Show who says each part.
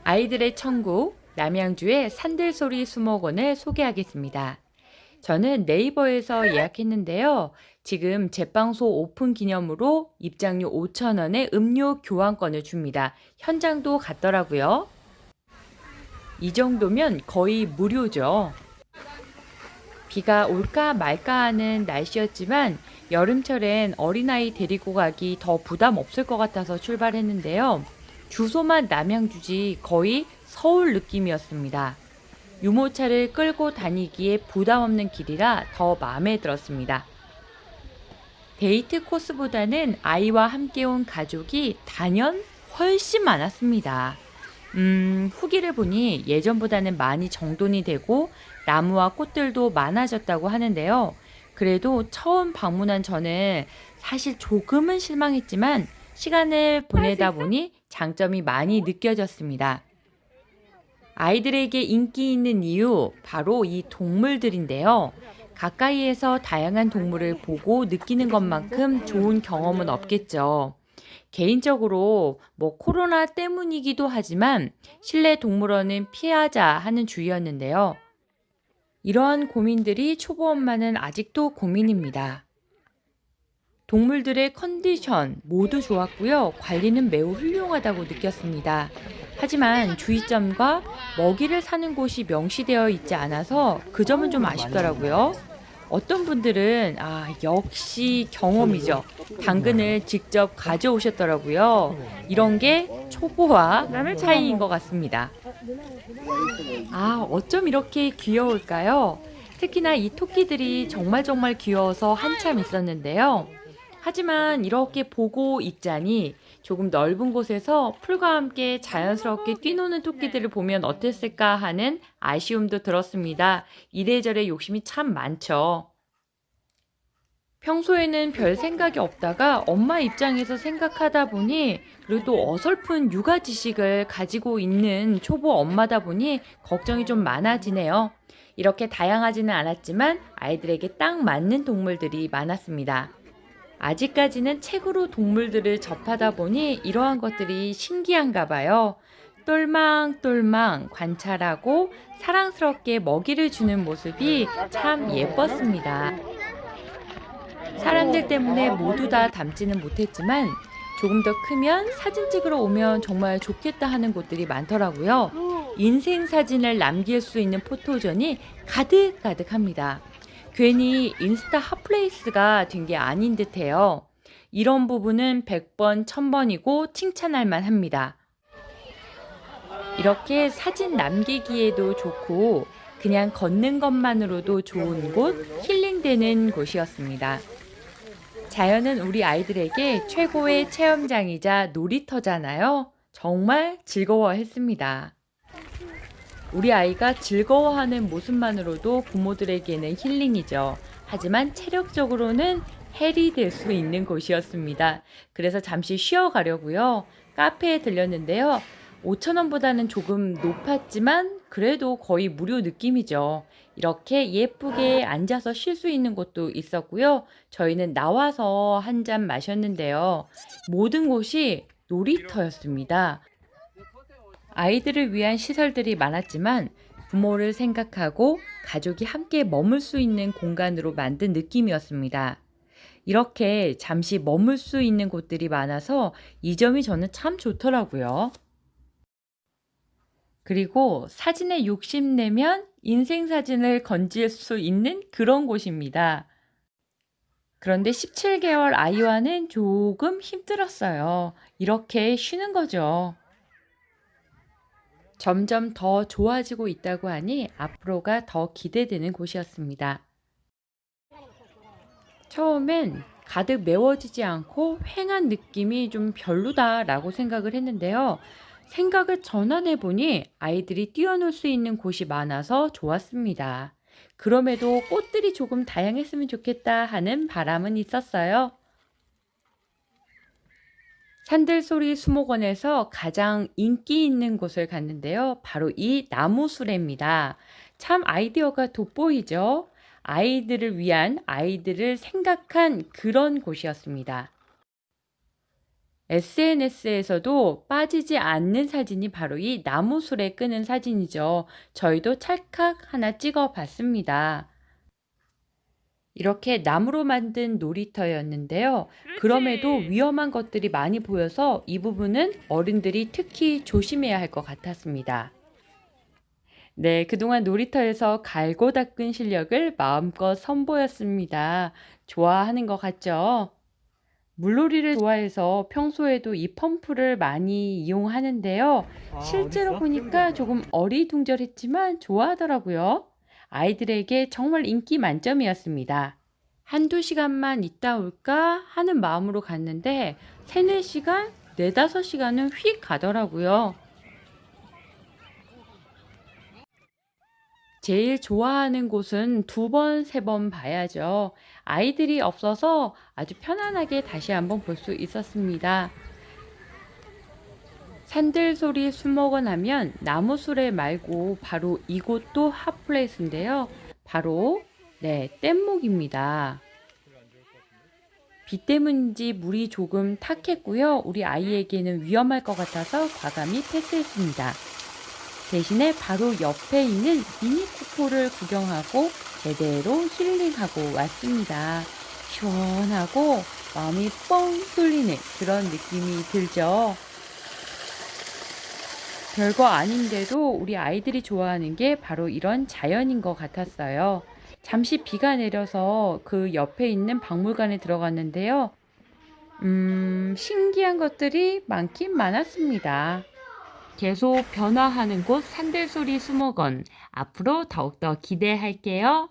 Speaker 1: 아이들의 천국, 남양주의 산들소리 수목원을 소개하겠습니다. 저는 네이버에서 예약했는데요. 지금 제빵소 오픈 기념으로 입장료 5,000원에 음료 교환권을 줍니다. 현장도 갔더라고요. 이 정도면 거의 무료죠. 비가 올까 말까 하는 날씨였지만 여름철엔 어린아이 데리고 가기 더 부담 없을 것 같아서 출발했는데요. 주소만 남양주지 거의 서울 느낌이었습니다. 유모차를 끌고 다니기에 부담 없는 길이라 더 마음에 들었습니다. 데이트 코스보다는 아이와 함께 온 가족이 단연 훨씬 많았습니다. 후기를 보니 예전보다는 많이 정돈이 되고 나무와 꽃들도 많아졌다고 하는데요. 그래도 처음 방문한 저는 사실 조금은 실망했지만 시간을 보내다 보니 장점이 많이 느껴졌습니다. 아이들에게 인기 있는 이유 바로 이 동물들인데요. 가까이에서 다양한 동물을 보고 느끼는 것만큼 좋은 경험은 없겠죠. 개인적으로 코로나 때문이기도 하지만 실내 동물원은 피하자 하는 주의였는데요. 이러한 고민들이 초보 엄마는 아직도 고민입니다. 동물들의 컨디션 모두 좋았고요. 관리는 매우 훌륭하다고 느꼈습니다. 하지만 주의점과 먹이를 사는 곳이 명시되어 있지 않아서 그 점은 좀 아쉽더라고요. 어떤 분들은 역시 경험이죠. 당근을 직접 가져오셨더라고요. 이런 게 초보와 차이인 것 같습니다. 어쩜 이렇게 귀여울까요? 특히나 이 토끼들이 정말 귀여워서 한참 있었는데요. 하지만 이렇게 보고 있자니 조금 넓은 곳에서 풀과 함께 자연스럽게 뛰노는 토끼들을 보면 어땠을까 하는 아쉬움도 들었습니다. 이래저래 욕심이 참 많죠. 평소에는 별 생각이 없다가 엄마 입장에서 생각하다 보니 그래도 어설픈 육아 지식을 가지고 있는 초보 엄마다 보니 걱정이 좀 많아지네요. 이렇게 다양하지는 않았지만 아이들에게 딱 맞는 동물들이 많았습니다. 아직까지는 책으로 동물들을 접하다 보니 이러한 것들이 신기한가 봐요. 똘망똘망 관찰하고 사랑스럽게 먹이를 주는 모습이 참 예뻤습니다. 사람들 때문에 모두 다 담지는 못했지만 조금 더 크면 사진 찍으러 오면 정말 좋겠다 하는 곳들이 많더라고요. 인생 사진을 남길 수 있는 포토존이 가득가득합니다. 괜히 인스타 핫플레이스가 된 게 아닌 듯해요. 이런 부분은 100번, 1000번이고 칭찬할 만합니다. 이렇게 사진 남기기에도 좋고 그냥 걷는 것만으로도 좋은 곳, 힐링되는 곳이었습니다. 자연은 우리 아이들에게 최고의 체험장이자 놀이터잖아요. 정말 즐거워했습니다. 우리 아이가 즐거워하는 모습만으로도 부모들에게는 힐링이죠. 하지만 체력적으로는 헬이 될 수 있는 곳이었습니다. 그래서 잠시 쉬어가려고요. 카페에 들렸는데요. 5,000원보다는 조금 높았지만 그래도 거의 무료 느낌이죠. 이렇게 예쁘게 앉아서 쉴 수 있는 곳도 있었고요. 저희는 나와서 한 잔 마셨는데요. 모든 곳이 놀이터였습니다. 아이들을 위한 시설들이 많았지만 부모를 생각하고 가족이 함께 머물 수 있는 공간으로 만든 느낌이었습니다. 이렇게 잠시 머물 수 있는 곳들이 많아서 이 점이 저는 참 좋더라고요. 그리고 사진에 욕심내면 인생 사진을 건질 수 있는 그런 곳입니다. 그런데 17개월 아이와는 조금 힘들었어요. 이렇게 쉬는 거죠. 점점 더 좋아지고 있다고 하니 앞으로가 더 기대되는 곳이었습니다. 처음엔 가득 메워지지 않고 휑한 느낌이 좀 별로다라고 생각을 했는데요. 생각을 전환해 보니 아이들이 뛰어놀 수 있는 곳이 많아서 좋았습니다. 그럼에도 꽃들이 조금 다양했으면 좋겠다 하는 바람은 있었어요. 산들소리 수목원에서 가장 인기 있는 곳을 갔는데요. 바로 이 나무수레입니다. 참 아이디어가 돋보이죠? 아이들을 위한, 아이들을 생각한 그런 곳이었습니다. SNS에서도 빠지지 않는 사진이 바로 이 나무술에 끄는 사진이죠. 저희도 찰칵 하나 찍어 봤습니다. 이렇게 나무로 만든 놀이터였는데요. 그럼에도 위험한 것들이 많이 보여서 이 부분은 어른들이 특히 조심해야 할 것 같았습니다. 네, 그동안 놀이터에서 갈고 닦은 실력을 마음껏 선보였습니다. 좋아하는 것 같죠? 물놀이를 좋아해서 평소에도 이 펌프를 많이 이용하는데요. 실제로 보니까 조금 어리둥절했지만 좋아하더라고요. 아이들에게 정말 인기 만점이었습니다. 한두 시간만 있다 올까 하는 마음으로 갔는데 3, 4시간, 4, 5시간은 휙 가더라고요. 제일 좋아하는 곳은 2번, 3번 봐야죠. 아이들이 없어서 아주 편안하게 다시 한번 볼 수 있었습니다. 산들소리 수목원 하면 나무수레 말고 바로 이곳도 핫플레이스인데요. 바로 뗏목입니다. 비 때문인지 물이 조금 탁했고요. 우리 아이에게는 위험할 것 같아서 과감히 패스했습니다. 대신에 바로 옆에 있는 미니쿠포를 구경하고 제대로 힐링하고 왔습니다. 시원하고 마음이 뻥 뚫리는 그런 느낌이 들죠. 별거 아닌데도 우리 아이들이 좋아하는 게 바로 이런 자연인 것 같았어요. 잠시 비가 내려서 그 옆에 있는 박물관에 들어갔는데요. 신기한 것들이 많긴 많았습니다. 계속 변화하는 곳 산들소리 수목원. 앞으로 더욱더 기대할게요.